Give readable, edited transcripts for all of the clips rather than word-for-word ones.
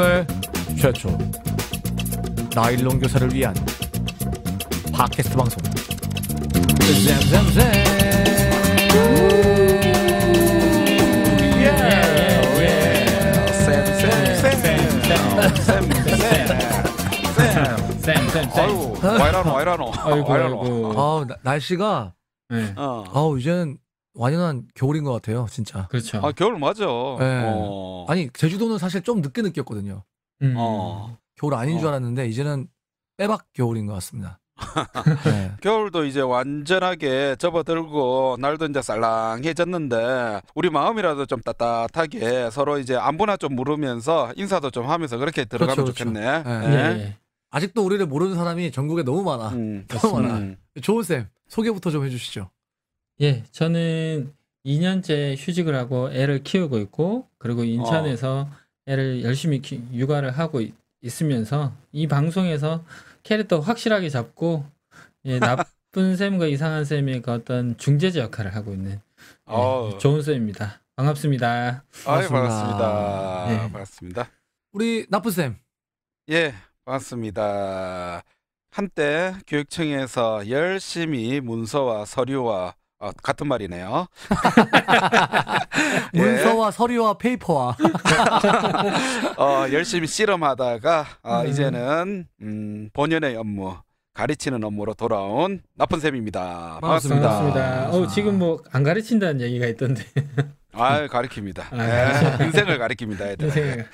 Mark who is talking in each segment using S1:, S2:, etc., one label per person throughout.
S1: 국내 최초 나일론 교사를 위한 팟캐스트 방송
S2: 아유, 와이라노.
S1: 아이고. 날씨가
S3: 네.
S1: 이제는 완연한 겨울인 것 같아요, 진짜.
S3: 그렇죠.
S2: 겨울 맞아.
S1: 네. 아니 제주도는 사실 좀 늦게 느꼈거든요. 겨울 아닌 줄 알았는데 이제는 빼박 겨울인 것 같습니다. 네.
S2: 겨울도 이제 완전하게 접어들고 날도 이제 쌀랑해졌는데 우리 마음이라도 좀 따뜻하게 서로 이제 안부나 좀 물으면서 인사도 좀 하면서 그렇게 들어가면
S1: 그렇죠.
S2: 좋겠네.
S1: 네.
S3: 네.
S1: 아직도 우리를 모르는 사람이 전국에 너무 많아. 너무 많아. 조은 쌤 소개부터 좀 해주시죠.
S3: 예, 저는 2년째 휴직을 하고 애를 키우고 있고, 그리고 인천에서 애를 열심히 육아를 하고 있으면서 이 방송에서 캐릭터 확실하게 잡고, 예, 나쁜 쌤과 이상한 쌤의 그 어떤 중재자 역할을 하고 있는 좋은 쌤입니다. 반갑습니다.
S2: 반갑습니다.
S3: 네.
S2: 반갑습니다.
S1: 우리 나쁜 쌤.
S2: 예, 반갑습니다. 한때 교육청에서 열심히 문서와 서류와 같은 말이네요.
S1: 문서와 서류와 페이퍼와
S2: 열심히 씨름하다가 이제는 본연의 업무, 가르치는 업무로 돌아온 나쁜 쌤입니다. 반갑습니다.
S3: 지금 뭐 안 가르친다는 얘기가 있던데.
S2: 가르칩니다. 인생을 가르칩니다, 애들.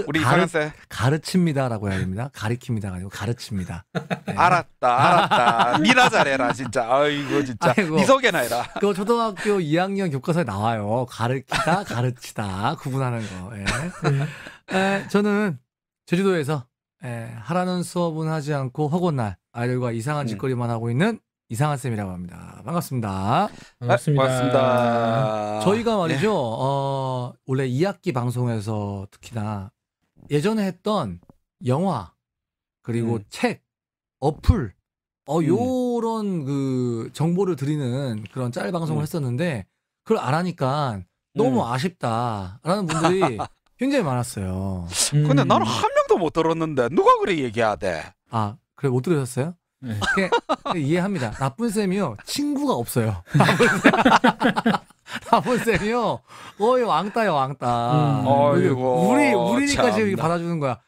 S2: 우리 이상한 쌤.
S1: 가르칩니다라고 해야 됩니다. 가르칩니다가 아니고 가르칩니다. 네.
S2: 알았다. 니나 잘해라 진짜. 아이고 진짜. 니 소개나 해라.
S1: 그 초등학교 2학년 교과서에 나와요. 가르치다, 가르치다 구분하는 거. 저는 제주도에서 하라는 수업은 하지 않고 허구날 아이들과 이상한 짓거리만 하고 있는 이상한 쌤이라고 합니다. 반갑습니다.
S2: 반갑습니다.
S1: 저희가 말이죠. 원래 2학기 방송에서 특히나 예전에 했던 영화 그리고 책, 어플 요런 그 정보를 드리는 그런 짤 방송을 했었는데 그걸 안 하니까 너무 아쉽다라는 분들이 굉장히 많았어요.
S2: 근데 나는 한 명도 못 들었는데 누가 그래 얘기하대?
S1: 그래 못 들으셨어요?
S3: 네.
S1: 이해합니다. 나쁜 쌤이요 친구가 없어요. 나쁜 쌤이요 거의 왕따요 왕따. 우리니까
S2: 참나.
S1: 지금 받아주는 거야.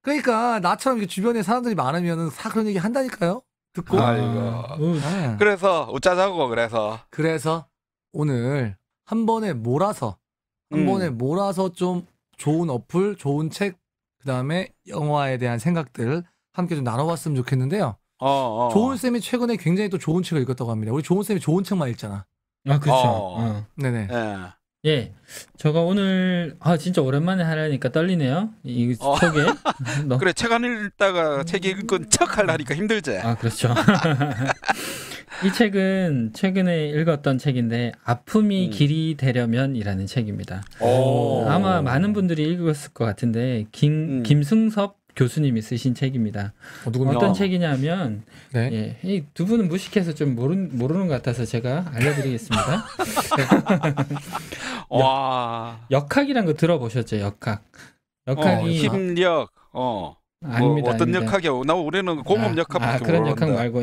S1: 그러니까 나처럼 이렇게 주변에 사람들이 많으면 다 그런 얘기 한다니까요. 듣고. 네.
S2: 그래서 웃자자고
S1: 그래서 오늘 한 번에 몰아서 좀 좋은 어플, 좋은 책, 그다음에 영화에 대한 생각들 함께 좀 나눠봤으면 좋겠는데요. 조은 쌤이 최근에 굉장히 또 좋은 책을 읽었다고 합니다. 우리 조은 쌤이 좋은 책만 읽잖아.
S3: 그렇죠.
S1: 네네.
S3: 예, 제가 오늘 진짜 오랜만에 하려니까 떨리네요. 이 소개.
S2: 그래 책 안 읽다가 책 읽은 척 하려니까 힘들지.
S3: 그렇죠. 이 책은 최근에 읽었던 책인데 아픔이 길이 되려면이라는 책입니다. 아마 많은 분들이 읽었을 것 같은데 김승섭 교수님이 쓰신 책입니다. 어떤 책이냐면 이 두 분은 무식해서 좀 모르는 것 같아서 제가 알려드리겠습니다. 역학이란 거 들어보셨죠? 역학이
S2: 힘력.
S3: 아닙니다.
S2: 어떤 역학이요? 우리는 공업 역학밖에
S3: 그런
S2: 모르는데.
S3: 역학 말고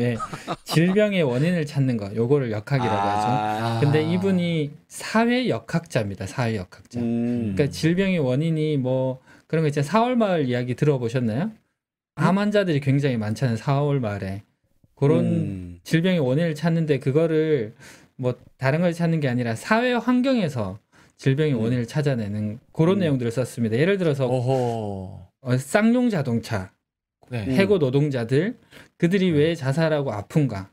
S3: 질병의 원인을 찾는 거. 요거를 역학이라고 하죠. 근데 이분이 사회 역학자입니다. 사회 역학자. 그러니까 질병의 원인이 뭐 그런 거 있잖아요. 4월 마을 이야기 들어보셨나요? 암 환자들이 굉장히 많잖아요. 4월 마을에. 그런 질병의 원인을 찾는데 그거를 뭐 다른 걸 찾는 게 아니라 사회 환경에서 질병의 원인을 찾아내는 그런 내용들을 썼습니다. 예를 들어서 쌍용 자동차, 해고 노동자들 그들이 왜 자살하고 아픈가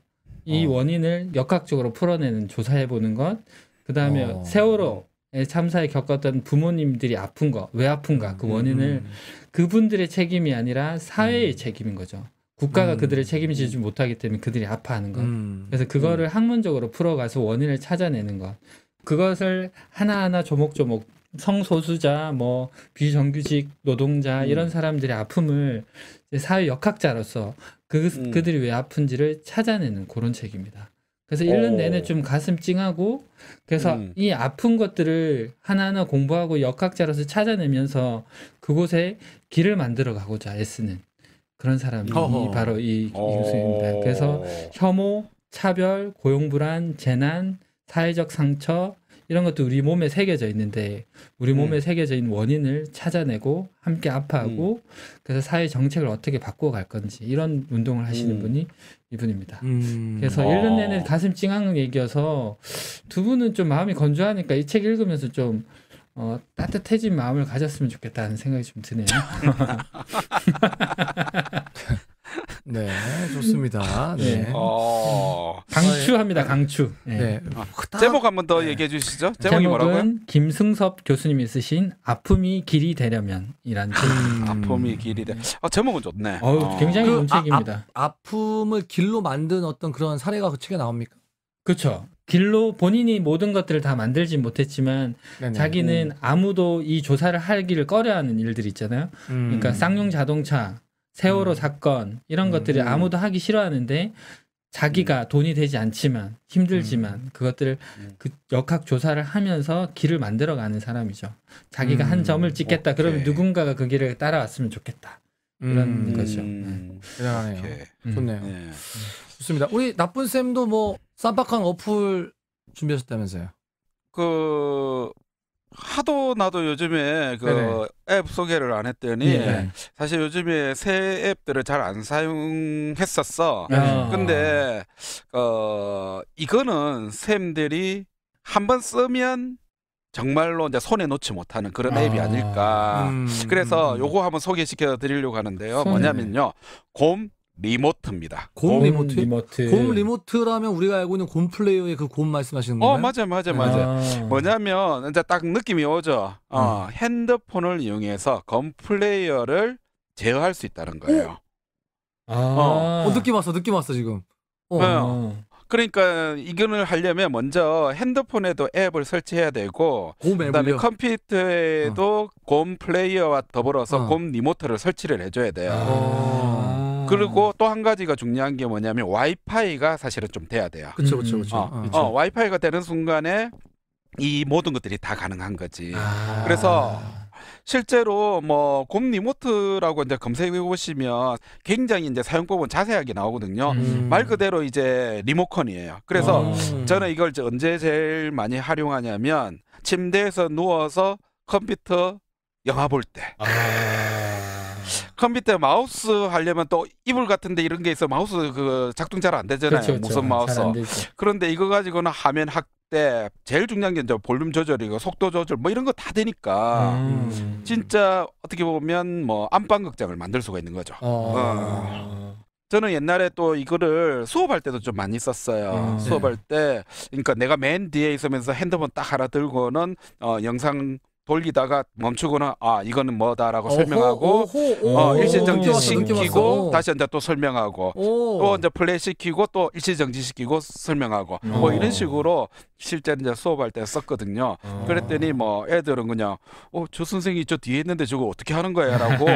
S3: 이 원인을 역학적으로 풀어내는 조사해보는 것. 그 다음에 세월호에 참사에 겪었던 부모님들이 아픈 거, 왜 아픈가 그 원인을 그분들의 책임이 아니라 사회의 책임인 거죠. 국가가 그들을 책임지지 못하기 때문에 그들이 아파하는 것. 그래서 그거를 학문적으로 풀어가서 원인을 찾아내는 것. 그것을 하나하나 조목조목 성소수자, 뭐 비정규직 노동자 이런 사람들의 아픔을 사회 역학자로서 그들이 왜 아픈지를 찾아내는 그런 책입니다. 그래서 1년
S2: 오.
S3: 내내 좀 가슴 찡하고 그래서 이 아픈 것들을 하나하나 공부하고 역학자로서 찾아내면서 그곳에 길을 만들어 가고자 애쓰는 그런 사람이
S1: 어허.
S3: 바로 이 교수입니다. 그래서 혐오, 차별, 고용불안, 재난, 사회적 상처 이런 것도 우리 몸에 새겨져 있는데 우리 몸에 새겨져 있는 원인을 찾아내고 함께 아파하고 그래서 사회 정책을 어떻게 바꿔갈 건지 이런 운동을 하시는 분이 이분입니다. 그래서 1년 내내 가슴 찡한 얘기여서 두 분은 좀 마음이 건조하니까 이 책 읽으면서 좀 따뜻해진 마음을 가졌으면 좋겠다는 생각이 좀 드네요.
S1: 네, 좋습니다. 네.
S3: 강추합니다. 강추. 네.
S1: 네.
S2: 제목 한번 더 얘기해 주시죠. 제목이 뭐라고요?
S3: 제목은 김승섭 교수님이 쓰신 아픔이 길이 되려면이란 책.
S2: 아픔이 길이 돼. 제목은 좋네.
S3: 굉장히
S1: 그
S3: 좋은 책입니다.
S1: 아픔을 길로 만든 어떤 그런 사례가 그 책에 나옵니까?
S3: 그렇죠. 길로 본인이 모든 것들을 다 만들지 못했지만
S1: 네네.
S3: 자기는 아무도 이 조사를 하기를 꺼려하는 일들이 있잖아요. 그러니까 쌍용 자동차, 세월호 사건 이런 것들이 아무도 하기 싫어하는데 자기가 돈이 되지 않지만 힘들지만 그것들을 그 역학 조사를 하면서 길을 만들어가는 사람이죠. 자기가 한 점을 찍겠다. 그러면 누군가가 그 길을 따라왔으면 좋겠다. 이런 거죠.
S1: 대단하네요. 좋네요.
S2: 네.
S1: 좋습니다. 우리 나쁜 쌤도 뭐 쌈박한 어플 준비하셨다면서요?
S2: 하도 나도 요즘에
S1: 네네.
S2: 앱 소개를 안 했더니
S1: 네.
S2: 사실 요즘에 새 앱들을 잘 안 사용했었어.
S1: 네.
S2: 근데 이거는 쌤들이 한번 쓰면 정말로 이제 손에 놓지 못하는 그런 앱이 아닐까. 그래서 요거 한번 소개시켜 드리려고 하는데요. 뭐냐면요. 곰 리모트입니다.
S1: 곰 리모트?
S3: 리모트.
S1: 곰 리모트라면 우리가 알고 있는 곰 플레이어의 그 곰 말씀하시는 건가요?
S2: 맞아. 뭐냐면 이제 딱 느낌이 오죠. 핸드폰을 이용해서 곰 플레이어를 제어할 수 있다는 거예요.
S1: 느낌 왔어 지금.
S2: 그러니까 이거를 하려면 먼저 핸드폰에도 앱을 설치해야 되고 그다음에 컴퓨터에도 곰 플레이어와 더불어서 곰 리모트를 설치를 해줘야 돼요. 그리고 또 한 가지가 중요한 게 뭐냐면 와이파이가 사실은 좀 돼야 돼요.
S1: 그렇죠.
S2: 와이파이가 되는 순간에 이 모든 것들이 다 가능한 거지. 그래서 실제로 뭐 곰 리모트라고 이제 검색해 보시면 굉장히 이제 사용법은 자세하게 나오거든요. 말 그대로 이제 리모컨이에요. 그래서 저는 이걸 언제 제일 많이 활용하냐면 침대에서 누워서 컴퓨터 영화 볼 때. 컴퓨터 마우스 하려면 또 이불 같은데 이런 게 있어 마우스 그 작동 잘 안 되잖아요.
S3: 그렇죠.
S2: 무선 마우스. 그런데 이거 가지고는 화면 확대, 제일 중요한 게 이제 볼륨 조절이고 속도 조절 뭐 이런 거 다 되니까 진짜 어떻게 보면 뭐 안방극장을 만들 수가 있는 거죠. 저는 옛날에 또 이거를 수업할 때도 좀 많이 썼어요. 수업할 때 그러니까 내가 맨 뒤에 있으면서 핸드폰 딱 하나 들고는 영상 돌리다가 멈추거나 이거는 뭐다라고 설명하고 일시정지 시키고 다시 이제 또 설명하고 또 이제 플레이 시키고 또 일시정지 시키고 설명하고 뭐 이런 식으로 실제 이제 수업할 때 썼거든요. 그랬더니 뭐 애들은 그냥 저 선생님이 저 뒤에 있는데 저거 어떻게 하는 거야라고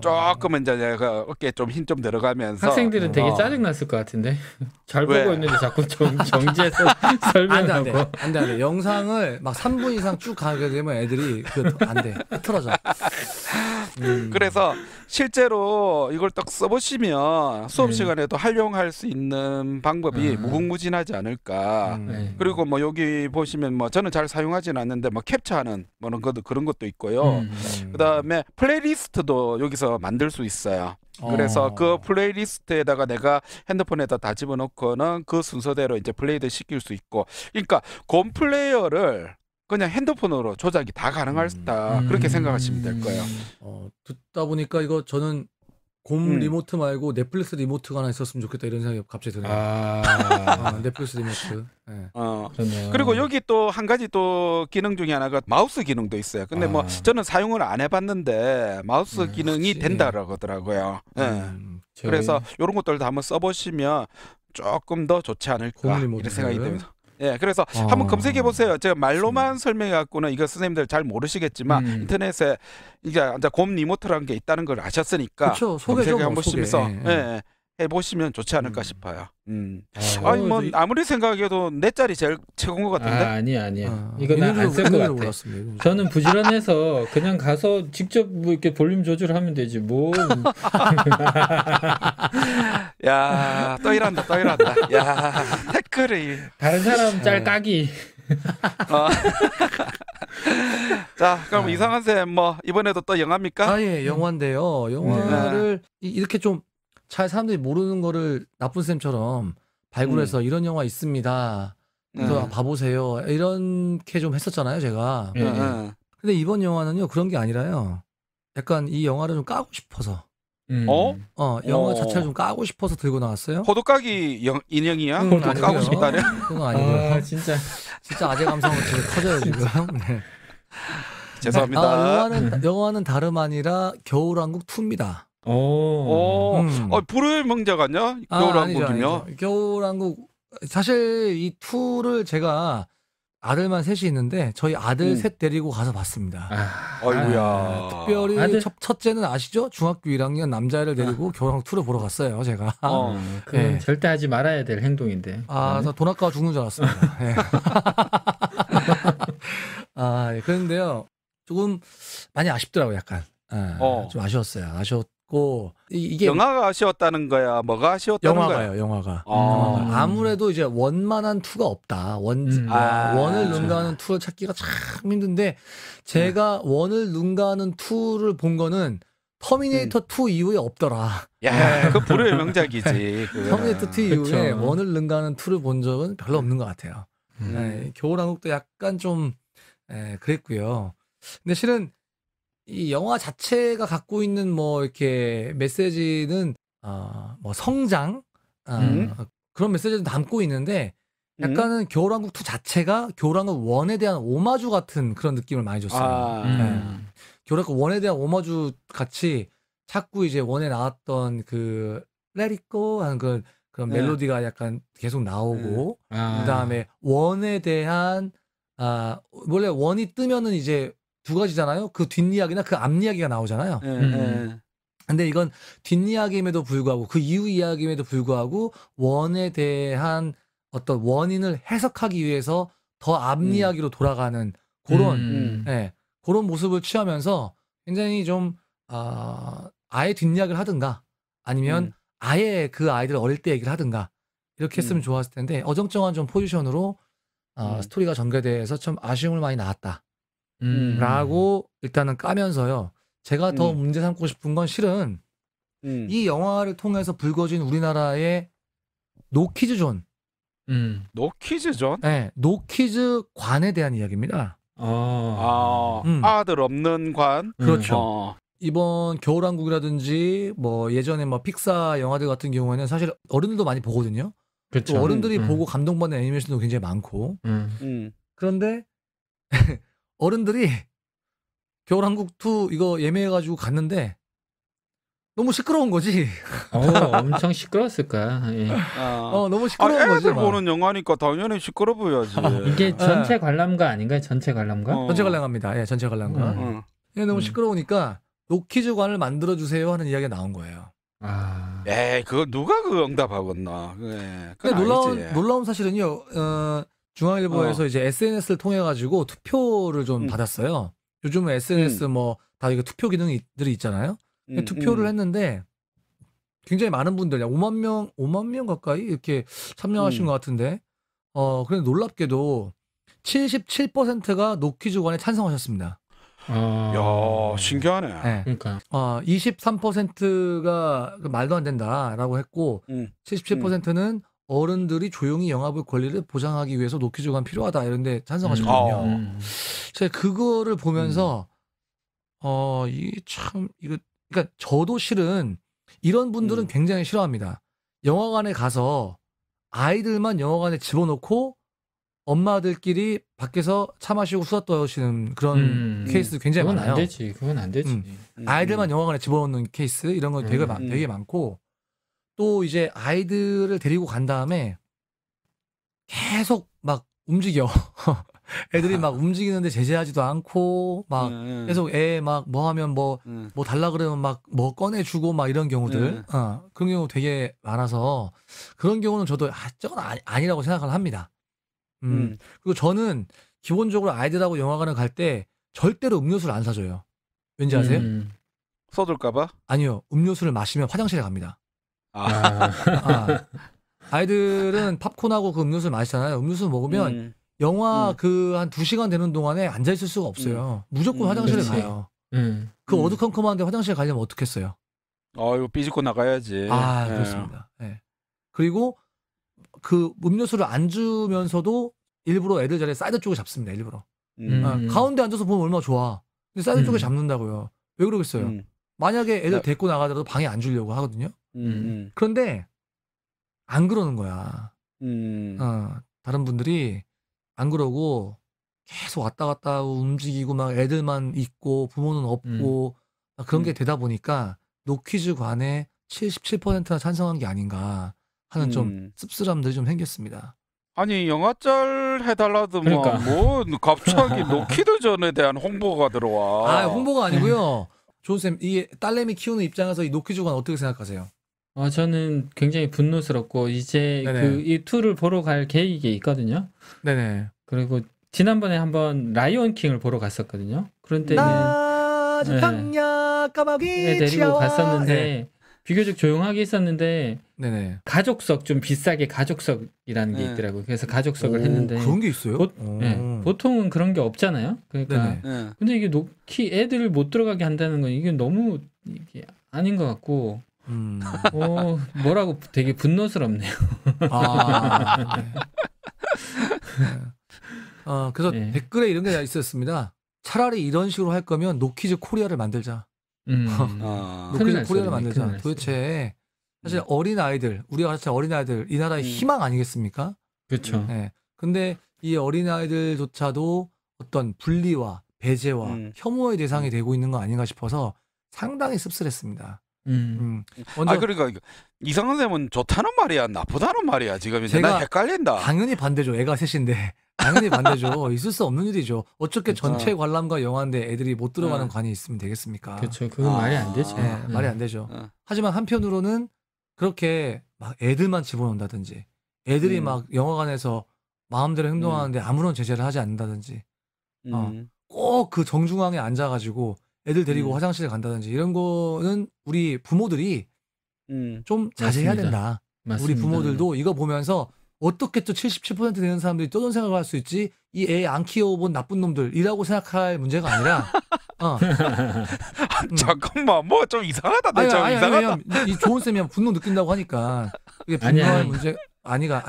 S2: 조금 이제 내가 어깨에 좀 힘 좀 들어가면서
S3: 학생들은 되게 짜증 났을 것 같은데 잘 보고 있는데 자꾸 정지해서 설명하고
S1: 안돼 영상을 막 3분 이상 쭉 가게 되면 애들이 안돼 틀어져.
S2: 그래서 실제로 이걸 딱 써보시면 수업 시간에도 활용할 수 있는 방법이 무궁무진하지 않을까. 그리고 뭐 여기 보시면 뭐 저는 잘 사용하지는 않는데 뭐 캡처하는 뭐 그런 것도 있고요. 그다음에 플레이리스트도 여기서 만들 수 있어요. 그래서 그 플레이리스트에다가 내가 핸드폰에다 다 집어넣고는 그 순서대로 이제 플레이를 시킬 수 있고, 그러니까 곰 플레이어를 그냥 핸드폰으로 조작이 다 가능하다 그렇게 생각하시면 될 거예요.
S1: 듣다 보니까 이거 저는 곰 리모트 말고 넷플릭스 리모트가 하나 있었으면 좋겠다 이런 생각이 갑자기 드네요. 넷플릭스 리모트. 네.
S2: 그리고 여기 또 한 가지 또 기능 중에 하나가 마우스 기능도 있어요. 근데 뭐 저는 사용을 안 해봤는데 마우스 기능이 된다라고 하더라고요. 그래서 이런 것들도 한번 써보시면 조금 더 좋지 않을까 이런 생각이 듭니다. 그래서 한번 검색해 보세요. 제가 말로만 설명해 갖고는 이거 선생님들 잘 모르시겠지만 인터넷에 이제 곰 리모트라는 게 있다는 걸 아셨으니까
S1: 그쵸,
S2: 검색해 한 보시면서 해보시면 좋지 않을까 싶어요.
S3: 아,
S2: 아니 뭐 아무리 생각해도 내 짤이 제일 최고인 것 같은데.
S3: 아니야. 이거 난 안 쓸 것 같아.
S1: 몰랐습니다.
S3: 저는 부지런해서 그냥 가서 직접 뭐 이렇게 볼륨 조절하면 되지 뭐.
S2: 야, 또 일한다. 야, 태클이.
S3: 다른 사람 짤 까기.
S2: 자, 그럼 이상한 쌤 뭐 이번에도 또 영화입니까?
S1: 아, 예, 영화인데요. 영화를 이렇게 좀 잘 사람들이 모르는 거를 나쁜 쌤처럼 발굴해서 이런 영화 있습니다. 그래서 봐보세요. 이렇게 좀 했었잖아요, 제가.
S3: 예.
S1: 근데 이번 영화는요, 그런 게 아니라요. 약간 이 영화를 좀 까고 싶어서. 영화 자체를 좀 까고 싶어서 들고 나왔어요.
S2: 호두까기 인형이야?
S1: 아니고요.
S2: 까고 싶다네?
S1: 그건 아니고요.
S3: 아, 진짜
S1: 아재 감성은 지금 커져요, 지금. 네.
S2: 죄송합니다.
S1: 영화는 다름 아니라 겨울왕국 2입니다.
S3: 오.
S2: 불의 명작 아니야? 겨울왕국이며?
S1: 아니죠. 겨울왕국 사실 이 2를 제가 아들만 셋이 있는데 저희 아들 셋 데리고 가서 봤습니다.
S2: 아이고야.
S1: 특별히
S3: 아들?
S1: 첫째는 아시죠? 중학교 1학년 남자애를 데리고 겨울왕국 2를 보러 갔어요, 제가.
S3: 그건
S1: 네.
S3: 절대 하지 말아야 될 행동인데.
S1: 저 돈 아까워 죽는 줄 알았습니다. 네. 예, 그런데요. 조금 많이 아쉽더라고요, 약간. 좀 아쉬웠어요. 아쉬웠고 이게
S2: 영화가 아쉬웠다는 거야? 뭐가 아쉬웠다는 거야?
S1: 영화가. 아무래도 이제 원만한 2가 없다. 원을 능가하는 2를 찾기가 참 힘든데 제가 원을 능가하는 2를 본 거는 터미네이터 2 이후에 없더라.
S2: 야, 그 불의 명작이지.
S1: 터미네이터 2 이후에
S3: 그쵸.
S1: 원을 능가하는 2를 본 적은 별로 없는 것 같아요. 겨울왕국도 약간 좀 그랬고요. 근데 실은 이 영화 자체가 갖고 있는 뭐 이렇게 메시지는 뭐 성장 그런 메시지도 담고 있는데 약간은 겨울왕국 2 자체가 겨울왕국 1에 대한 오마주 같은 그런 느낌을 많이 줬어요. 겨울왕국 1에 대한 오마주 같이 자꾸 이제 1에 나왔던 그 Let It Go 하는 그런 멜로디가 약간 계속 나오고 그다음에 1에 대한 원래 1이 뜨면은 이제 두 가지잖아요. 그 뒷이야기나 그 앞이야기가 나오잖아요. 근데 이건 뒷이야기임에도 불구하고 그 이후 이야기임에도 불구하고 원에 대한 어떤 원인을 해석하기 위해서 더 앞이야기로 돌아가는 그런 그런 모습을 취하면서 굉장히 좀 아예 뒷이야기를 하든가 아니면 아예 그 아이들 어릴 때 얘기를 하든가 이렇게 했으면 좋았을 텐데 어정쩡한 좀 포지션으로 스토리가 전개돼서 좀 아쉬움을 많이 낳았다. 라고 일단은 까면서요. 제가 더 문제 삼고 싶은 건 실은 이 영화를 통해서 불거진 우리나라의 노키즈존.
S2: 노키즈존?
S1: 네, 노키즈관에 대한 이야기입니다.
S2: 아들 없는 관?
S1: 그렇죠. 이번 겨울왕국이라든지 뭐 예전에 뭐 픽사 영화들 같은 경우에는 사실 어른들도 많이 보거든요.
S3: 그렇죠.
S1: 또 어른들이 보고 감동받는 애니메이션도 굉장히 많고. 그런데 어른들이 겨울왕국 2 이거 예매해가지고 갔는데 너무 시끄러운 거지.
S3: 엄청 시끄러웠을 거야. 예.
S1: 너무 시끄러운 거지.
S2: 애들 보는 영화니까 당연히 시끄러 보여야지.
S3: 이게 전체 관람가 아닌가요? 전체 관람가?
S1: 전체 관람갑니다. 예, 전체 관람가. 너무 시끄러우니까 노키즈관을 만들어 주세요 하는 이야기가 나온 거예요.
S2: 에이, 그거 누가 그 응답하겠나?
S1: 근데 놀라운 사실은요. 중앙일보에서 이제 SNS를 통해 가지고 투표를 좀 받았어요. 요즘은 SNS 뭐 다 이거 투표 기능들이 있잖아요. 투표를 했는데 굉장히 많은 분들, 5만 명 가까이 이렇게 참여하신 것 같은데, 그런데 놀랍게도 77%가 노키즈관에 찬성하셨습니다.
S2: 야, 신기하네.
S1: 네.
S3: 그러니까
S1: 23%가 말도 안 된다라고 했고, 77%는 어른들이 조용히 영화 볼 권리를 보장하기 위해서 노키즈관 필요하다 이런데 찬성하셨거든요. 제가 그거를 보면서 이게 참 그러니까 저도 실은 이런 분들은 굉장히 싫어합니다. 영화관에 가서 아이들만 영화관에 집어넣고 엄마들끼리 밖에서 차 마시고 수다 떠시는 그런 케이스 굉장히 많아요.
S3: 그건 안 되지.
S1: 아이들만 영화관에 집어넣는 케이스 이런 거 되게 많고 또 이제 아이들을 데리고 간 다음에 계속 막 움직여. 애들이 막 움직이는데 제재하지도 않고 막 계속 애 막 뭐 하면 뭐 달라 그러면 막 뭐 꺼내주고 막 이런 경우들 그런 경우 되게 많아서 그런 경우는 저도 저건 아니라고 생각을 합니다. 그리고 저는 기본적으로 아이들하고 영화관을 갈 때 절대로 음료수를 안 사줘요. 왠지 아세요?
S2: 쏟을까봐?
S1: 아니요. 음료수를 마시면 화장실에 갑니다.
S2: 아.
S1: 아이들은 팝콘하고 그 음료수를 마시잖아요. 음료수 먹으면 영화 그 한 2시간 되는 동안에 앉아있을 수가 없어요. 무조건 화장실에
S3: 그치.
S1: 가요. 그 어두컴컴한데 화장실 가려면 어떻겠어요?
S2: 이거 삐집고 나가야지.
S1: 그렇습니다. 네. 그리고 그 음료수를 안 주면서도 일부러 애들 자리에 사이드 쪽에 잡습니다. 일부러. 가운데 앉아서 보면 얼마나 좋아. 근데 사이드 쪽에 잡는다고요. 왜 그러겠어요? 만약에 애들 데리고 나가더라도 방에 안 주려고 하거든요. 그런데 안 그러는 거야. 다른 분들이 안 그러고 계속 왔다 갔다 하고 움직이고 막 애들만 있고 부모는 없고 막 그런 게 되다 보니까 노키즈관에 77%나 찬성한 게 아닌가 하는 좀 씁쓸함들이 좀 생겼습니다.
S2: 아니 영화짤 해달라도
S3: 그러니까.
S2: 뭐 갑자기 노키드전에 대한 홍보가 들어와.
S1: 홍보가 아니고요. 조은쌤, 이 딸내미 키우는 입장에서 이 노키즈관 어떻게 생각하세요?
S3: 저는 굉장히 분노스럽고 이제
S1: 네네.
S3: 이 2를 보러 갈 계획이 있거든요.
S1: 네네.
S3: 그리고 지난번에 한번 라이온 킹을 보러 갔었거든요. 그런 때는
S1: 낮은 강야 까마귀
S3: 애 데리고
S1: 치아와.
S3: 갔었는데 비교적 조용하게 있었는데
S1: 네네.
S3: 가족석 좀 비싸게 가족석이라는 게 있더라고요. 그래서 가족석을 했는데
S1: 그런 게 있어요?
S3: 보통은 그런 게 없잖아요. 그러니까
S1: 네네.
S3: 근데 이게 애들을 못 들어가게 한다는 건 이게 너무 이게 아닌 것 같고 뭐라고 되게 분노스럽네요.
S1: 그래서
S3: 네.
S1: 댓글에 이런 게 있었습니다. 차라리 이런 식으로 할 거면 노키즈 코리아를 만들자. 노키즈 코리아를 만들자. 도대체 사실 어린 아이들, 우리가 같이 어린 아이들 이 나라의 희망 아니겠습니까?
S3: 그렇죠.
S1: 네. 근데 이 어린 아이들조차도 어떤 분리와 배제와 혐오의 대상이 되고 있는 거 아닌가 싶어서 상당히 씁쓸했습니다. 먼저
S2: 그러니까 이상한 쌤은 좋다는 말이야, 나쁘다는 말이야. 지금 이제
S1: 제가
S2: 나 헷갈린다.
S1: 당연히 반대죠. 애가 셋인데 당연히 반대죠. 있을 수 없는 일이죠. 어떻게 전체 관람가 영화인데 애들이 못 들어가는 관이 있으면 되겠습니까?
S3: 그렇죠. 그건 말이 안 되죠.
S1: 네, 말이 안 되죠. 하지만 한편으로는 그렇게 막 애들만 집어넣는다든지 애들이 막 영화관에서 마음대로 행동하는데 아무런 제재를 하지 않는다든지 꼭 그 정중앙에 앉아가지고 애들 데리고 화장실에 간다든지 이런 거는 우리 부모들이 좀 자제해야
S3: 맞습니다.
S1: 된다.
S3: 맞습니다.
S1: 우리 부모들도 이거 보면서 어떻게 또 77% 되는 사람들이 또 어떤 생각을 할 수 있지? 이 애 안 키워본 나쁜 놈들이라고 생각할 문제가 아니라
S2: 잠깐만, 뭐 좀 이상하다.
S1: 왜냐면 이 좋은 쌤이 분노 느낀다고 하니까 이게 분노할 문제 아니라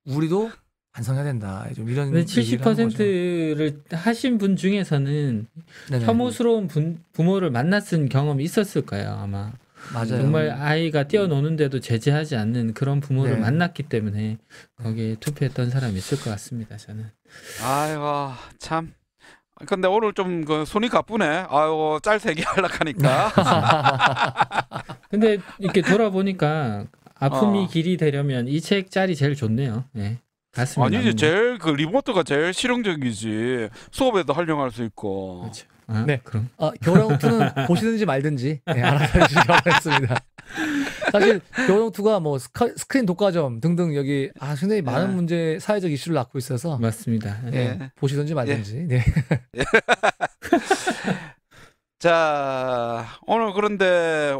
S1: 우리도 반성해야 된다. 좀 이런.
S3: 근데 70%를 하신 분 중에서는 혐오스러운 부모를 만났은 경험이 있었을 거예요, 아마.
S1: 맞아요.
S3: 정말 아이가 뛰어노는데도 제재하지 않는 그런 부모를 만났기 때문에 거기에 투표했던 사람이 있을 것 같습니다. 저는.
S2: 아이고 참. 근데 오늘 좀 손이 가쁘네. 아이고 짤 3개 하려고 하니까.
S3: 근데 이렇게 돌아보니까 아픔이 길이 되려면 이 책 짤이 제일 좋네요. 네. 가슴이
S2: 아니지, 제일 그 리모트가 제일 실용적이지. 수업에도 활용할 수 있고.
S3: 그렇죠.
S1: 네.
S3: 그럼.
S1: 겨울왕투는 보시든지 말든지 알아서 해주시기 바라겠습니다. 사실 겨울왕투가 뭐 스크린 독과점 등등 여기 상당히 많은 문제, 사회적 이슈를 낳고 있어서
S3: 맞습니다.
S1: 보시든지 말든지. 네.
S2: 자, 오늘 그런데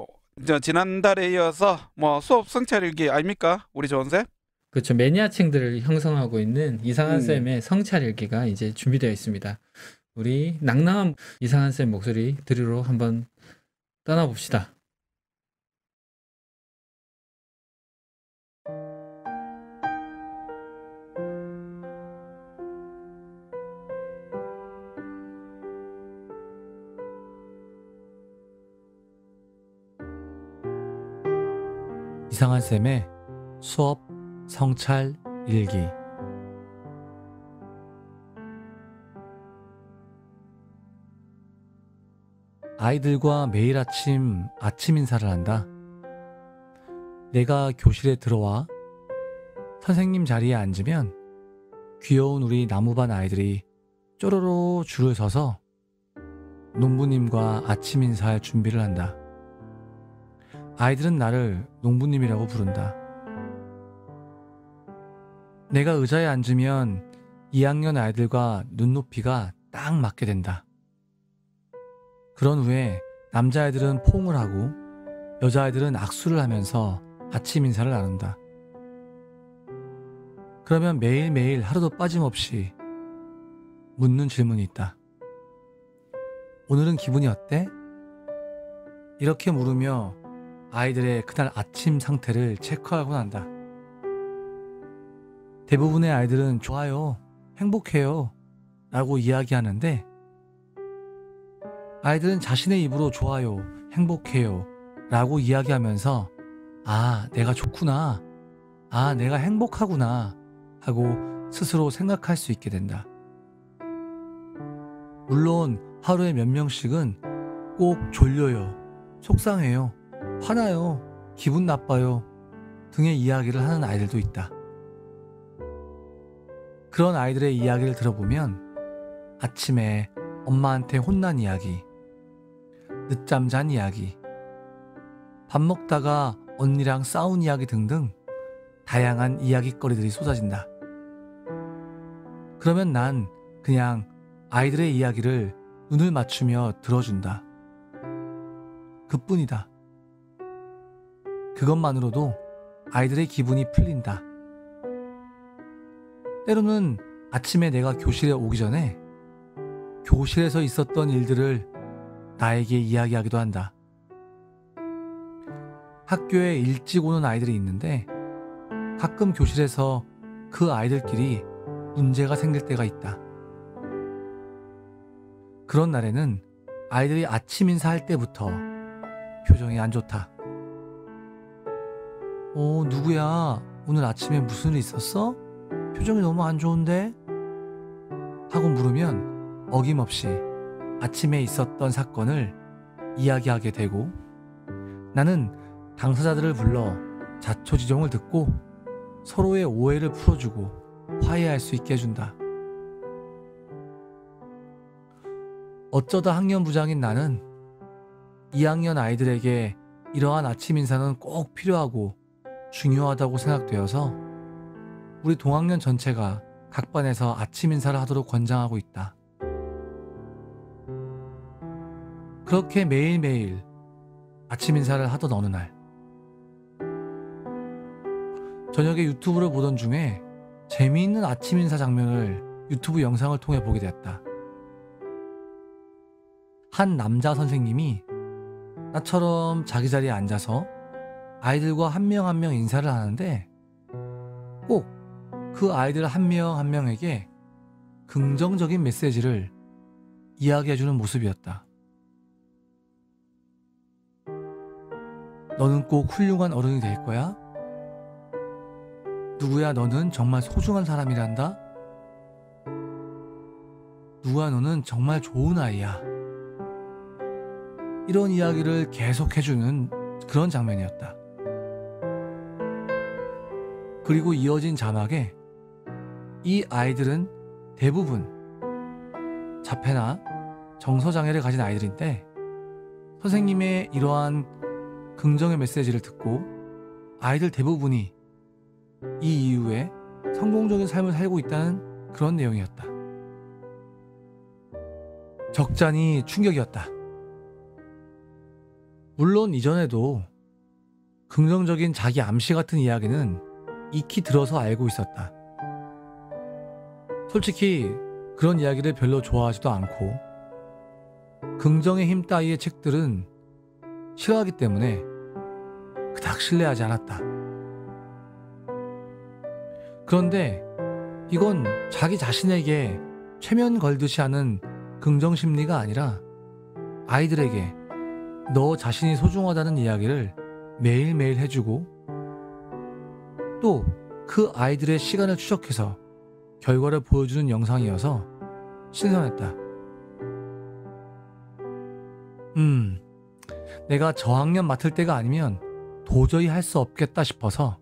S2: 지난달에 이어서 뭐 수업 성찰일기 아닙니까? 우리 조은쌤?
S3: 그렇죠. 매니아층들을 형성하고 있는 이상한 쌤의 성찰일기가 이제 준비되어 있습니다. 우리 낭낭한 이상한 쌤 목소리 들으러 한번 떠나봅시다.
S1: 이상한 쌤의 수업 성찰 일기. 아이들과 매일 아침 인사를 한다. 내가 교실에 들어와 선생님 자리에 앉으면 귀여운 우리 나무반 아이들이 쪼로로 줄을 서서 농부님과 아침 인사할 준비를 한다. 아이들은 나를 농부님이라고 부른다. 내가 의자에 앉으면 2학년 아이들과 눈높이가 딱 맞게 된다. 그런 후에 남자아이들은 포옹을 하고 여자아이들은 악수를 하면서 아침 인사를 나눈다. 그러면 매일매일 하루도 빠짐없이 묻는 질문이 있다. 오늘은 기분이 어때? 이렇게 물으며 아이들의 그날 아침 상태를 체크하곤 한다. 대부분의 아이들은 좋아요, 행복해요 라고 이야기하는데 아이들은 자신의 입으로 좋아요, 행복해요 라고 이야기하면서 아, 내가 좋구나, 아, 내가 행복하구나 하고 스스로 생각할 수 있게 된다. 물론 하루에 몇 명씩은 꼭 졸려요, 속상해요, 화나요, 기분 나빠요 등의 이야기를 하는 아이들도 있다. 그런 아이들의 이야기를 들어보면 아침에 엄마한테 혼난 이야기, 늦잠 잔 이야기, 밥 먹다가 언니랑 싸운 이야기 등등 다양한 이야깃거리들이 쏟아진다. 그러면 난 그냥 아이들의 이야기를 눈을 맞추며 들어준다. 그뿐이다. 그것만으로도 아이들의 기분이 풀린다. 때로는 아침에 내가 교실에 오기 전에 교실에서 있었던 일들을 나에게 이야기하기도 한다. 학교에 일찍 오는 아이들이 있는데 가끔 교실에서 그 아이들끼리 문제가 생길 때가 있다. 그런 날에는 아이들이 아침 인사할 때부터 표정이 안 좋다. 누구야? 오늘 아침에 무슨 일 있었어? 표정이 너무 안 좋은데? 하고 물으면 어김없이 아침에 있었던 사건을 이야기하게 되고 나는 당사자들을 불러 자초지종을 듣고 서로의 오해를 풀어주고 화해할 수 있게 해준다. 어쩌다 학년부장인 나는 2학년 아이들에게 이러한 아침 인사는 꼭 필요하고 중요하다고 생각되어서 우리 동학년 전체가 각 반에서 아침 인사를 하도록 권장하고 있다. 그렇게 매일매일 아침 인사를 하던 어느 날 저녁에 유튜브를 보던 중에 재미있는 아침 인사 장면을 유튜브 영상을 통해 보게 되었다. 한 남자 선생님이 나처럼 자기 자리에 앉아서 아이들과 한 명 한 명 인사를 하는데 꼭 그 아이들 한 명 한 명에게 긍정적인 메시지를 이야기해주는 모습이었다. 너는 꼭 훌륭한 어른이 될 거야? 누구야, 너는 정말 소중한 사람이란다? 누구야, 너는 정말 좋은 아이야. 이런 이야기를 계속 해주는 그런 장면이었다. 그리고 이어진 자막에 이 아이들은 대부분 자폐나 정서장애를 가진 아이들인데 선생님의 이러한 긍정의 메시지를 듣고 아이들 대부분이 이 이후에 성공적인 삶을 살고 있다는 그런 내용이었다. 적잖이 충격이었다. 물론 이전에도 긍정적인 자기 암시 같은 이야기는 익히 들어서 알고 있었다. 솔직히 그런 이야기를 별로 좋아하지도 않고 긍정의 힘 따위의 책들은 싫어하기 때문에 그닥 신뢰하지 않았다. 그런데 이건 자기 자신에게 최면 걸듯이 하는 긍정심리가 아니라 아이들에게 너 자신이 소중하다는 이야기를 매일매일 해주고 또 그 아이들의 시간을 추적해서 결과를 보여주는 영상이어서 신선했다. 내가 저학년 맡을 때가 아니면 도저히 할 수 없겠다 싶어서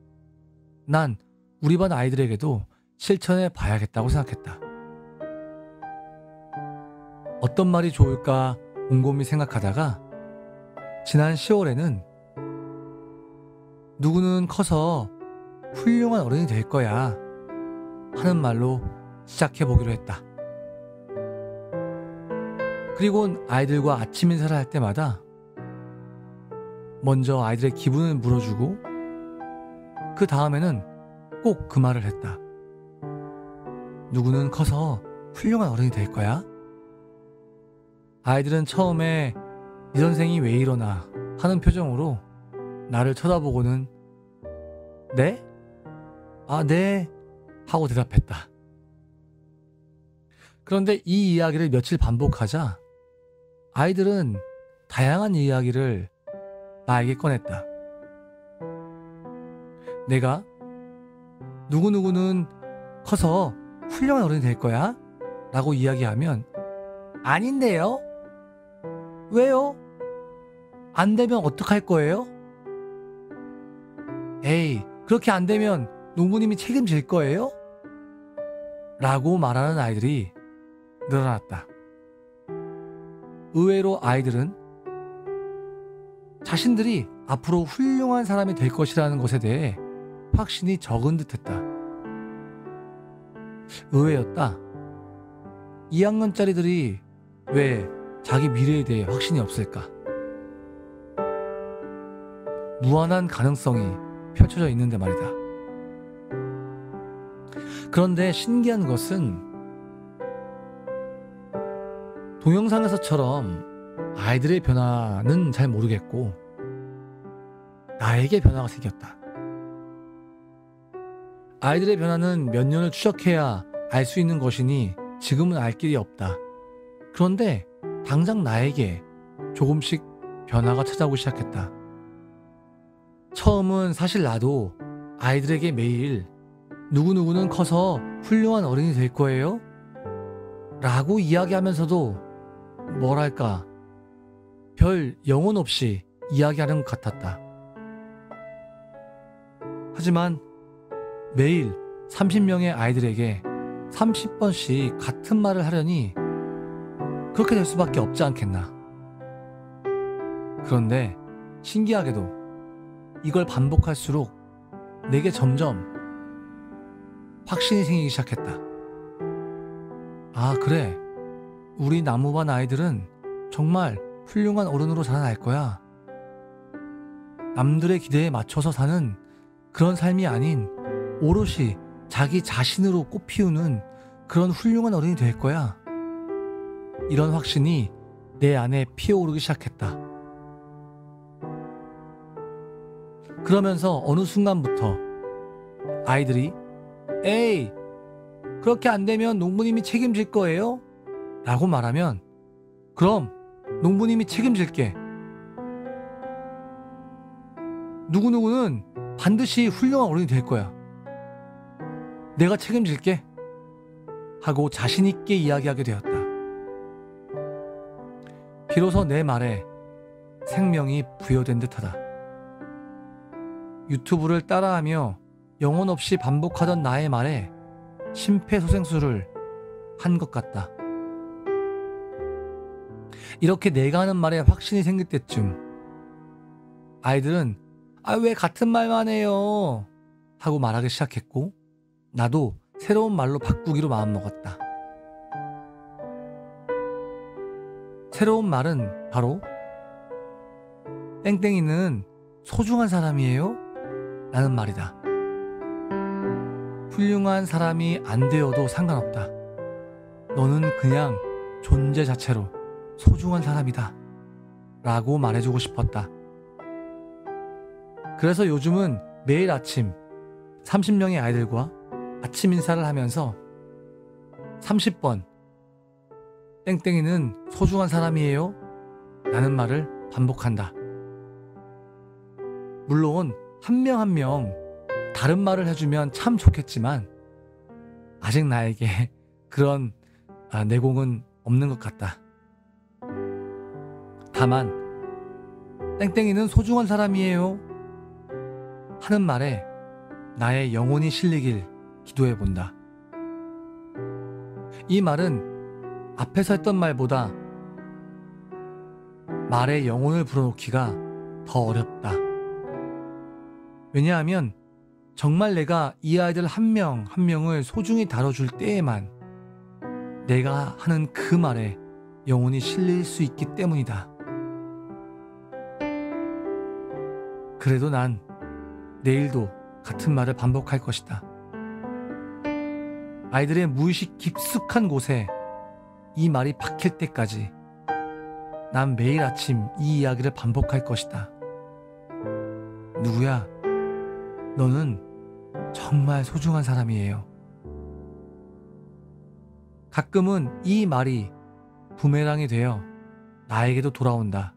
S1: 난 우리 반 아이들에게도 실천해 봐야겠다고 생각했다. 어떤 말이 좋을까 곰곰이 생각하다가 지난 10월에는 누구는 커서 훌륭한 어른이 될 거야 하는 말로 시작해보기로 했다. 그리고 아이들과 아침 인사를 할 때마다 먼저 아이들의 기분을 물어주고 그 다음에는 꼭 그 말을 했다. 누구는 커서 훌륭한 어른이 될 거야? 아이들은 처음에 이 선생이 왜 이러나 하는 표정으로 나를 쳐다보고는 네? 아, 네 하고 대답했다. 그런데 이 이야기를 며칠 반복하자 아이들은 다양한 이야기를 나에게 꺼냈다. 내가 누구누구는 커서 훌륭한 어른이 될 거야 라고 이야기하면 아닌데요? 왜요? 안 되면 어떡할 거예요? 에이, 그렇게 안 되면 농부님이 책임질 거예요? 라고 말하는 아이들이 늘어났다. 의외로 아이들은 자신들이 앞으로 훌륭한 사람이 될 것이라는 것에 대해 확신이 적은 듯했다. 의외였다. 2학년짜리들이 왜 자기 미래에 대해 확신이 없을까? 무한한 가능성이 펼쳐져 있는데 말이다. 그런데 신기한 것은 동영상에서처럼 아이들의 변화는 잘 모르겠고 나에게 변화가 생겼다. 아이들의 변화는 몇 년을 추적해야 알 수 있는 것이니 지금은 알 길이 없다. 그런데 당장 나에게 조금씩 변화가 찾아오기 시작했다. 처음은 사실 나도 아이들에게 매일 누구누구는 커서 훌륭한 어른이 될 거예요? 라고 이야기하면서도 뭐랄까 별 영혼 없이 이야기하는 것 같았다. 하지만 매일 30명의 아이들에게 30번씩 같은 말을 하려니 그렇게 될 수밖에 없지 않겠나. 그런데 신기하게도 이걸 반복할수록 내게 점점 확신이 생기기 시작했다. 아, 그래. 우리 나무반 아이들은 정말 훌륭한 어른으로 자라날 거야. 남들의 기대에 맞춰서 사는 그런 삶이 아닌 오롯이 자기 자신으로 꽃피우는 그런 훌륭한 어른이 될 거야. 이런 확신이 내 안에 피어오르기 시작했다. 그러면서 어느 순간부터 아이들이 에이, 그렇게 안 되면 농부님이 책임질 거예요? 라고 말하면 그럼 농부님이 책임질게. 누구누구는 반드시 훌륭한 어른이 될 거야. 내가 책임질게. 하고 자신있게 이야기하게 되었다. 비로소 내 말에 생명이 부여된 듯하다. 유튜브를 따라하며 영혼 없이 반복하던 나의 말에 심폐소생술을 한 것 같다. 이렇게 내가 하는 말에 확신이 생길 때쯤 아이들은 아, 왜 같은 말만 해요? 하고 말하기 시작했고 나도 새로운 말로 바꾸기로 마음먹었다. 새로운 말은 바로 땡땡이는 소중한 사람이에요? 라는 말이다. 훌륭한 사람이 안 되어도 상관없다. 너는 그냥 존재 자체로 소중한 사람이다. 라고 말해주고 싶었다. 그래서 요즘은 매일 아침 30명의 아이들과 아침 인사를 하면서 30번 땡땡이는 소중한 사람이에요? 라는 말을 반복한다. 물론 한 명 한 명 다른 말을 해주면 참 좋겠지만 아직 나에게 그런 내공은 없는 것 같다. 다만 땡땡이는 소중한 사람이에요 하는 말에 나의 영혼이 실리길 기도해본다. 이 말은 앞에서 했던 말보다 말의 영혼을 불어넣기가 더 어렵다. 왜냐하면 정말 내가 이 아이들 한 명 한 명을 소중히 다뤄줄 때에만 내가 하는 그 말에 영혼이 실릴 수 있기 때문이다. 그래도 난 내일도 같은 말을 반복할 것이다. 아이들의 무의식 깊숙한 곳에 이 말이 박힐 때까지 난 매일 아침 이 이야기를 반복할 것이다. 누구야? 너는 정말 소중한 사람이에요. 가끔은 이 말이 부메랑이 되어 나에게도 돌아온다.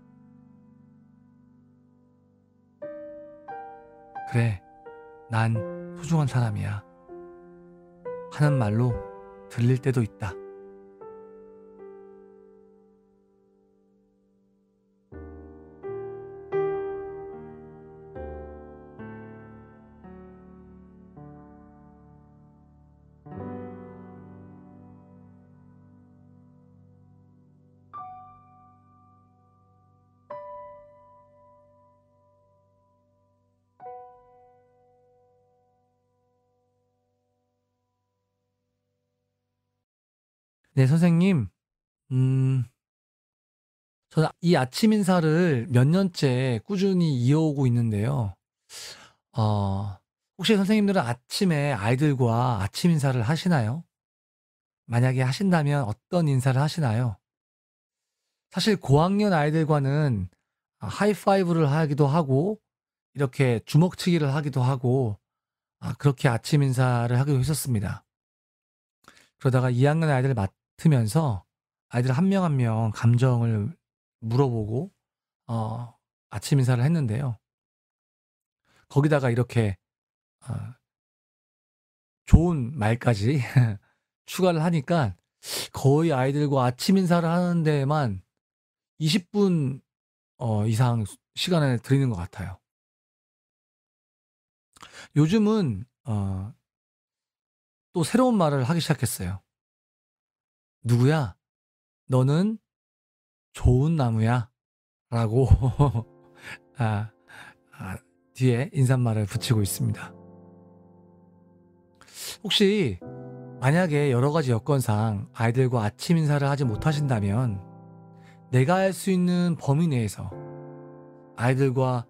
S1: 그래, 난 소중한 사람이야. 하는 말로 들릴 때도 있다. 네, 선생님. 저는 이 아침 인사를 몇 년째 꾸준히 이어오고 있는데요. 혹시 선생님들은 아침에 아이들과 아침 인사를 하시나요? 만약에 하신다면 어떤 인사를 하시나요? 사실 고학년 아이들과는 하이파이브를 하기도 하고 이렇게 주먹치기를 하기도 하고 그렇게 아침 인사를 하기도 했었습니다. 그러다가 2학년 아이들을 맡으면서 아이들 한 명 한 명 감정을 물어보고 아침 인사를 했는데요. 거기다가 이렇게 좋은 말까지 추가를 하니까 거의 아이들과 아침 인사를 하는 데에만 20분 이상 시간을 들이는 것 같아요. 요즘은 또 새로운 말을 하기 시작했어요. 누구야? 너는 좋은 나무야. 라고 뒤에 인사말을 붙이고 있습니다. 혹시 만약에 여러 가지 여건상 아이들과 아침 인사를 하지 못하신다면 내가 할 수 있는 범위 내에서 아이들과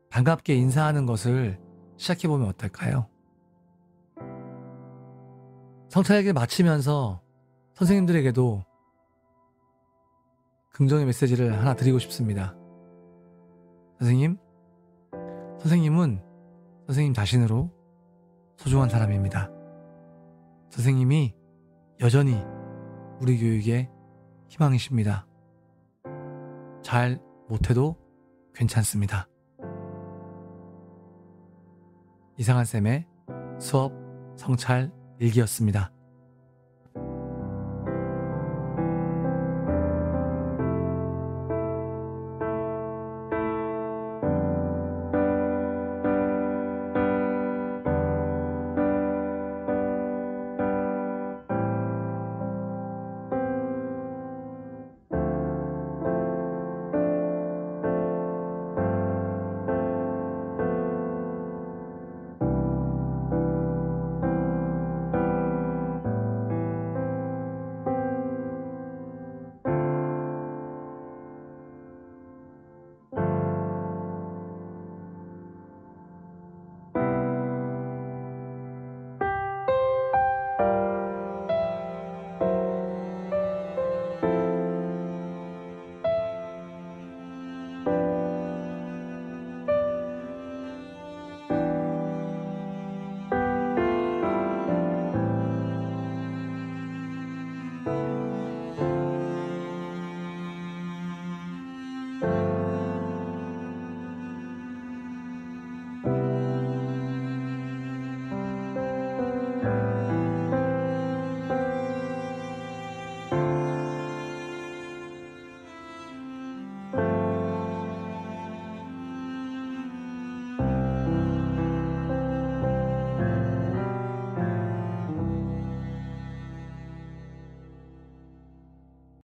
S1: 반갑게 인사하는 것을 시작해보면 어떨까요? 성찰기를 마치면서 선생님들에게도 긍정의 메시지를 하나 드리고 싶습니다. 선생님은 선생님 자신으로 소중한 사람입니다. 선생님이 여전히 우리 교육의 희망이십니다. 잘 못해도 괜찮습니다. 이상한 쌤의 수업 성찰 일기였습니다.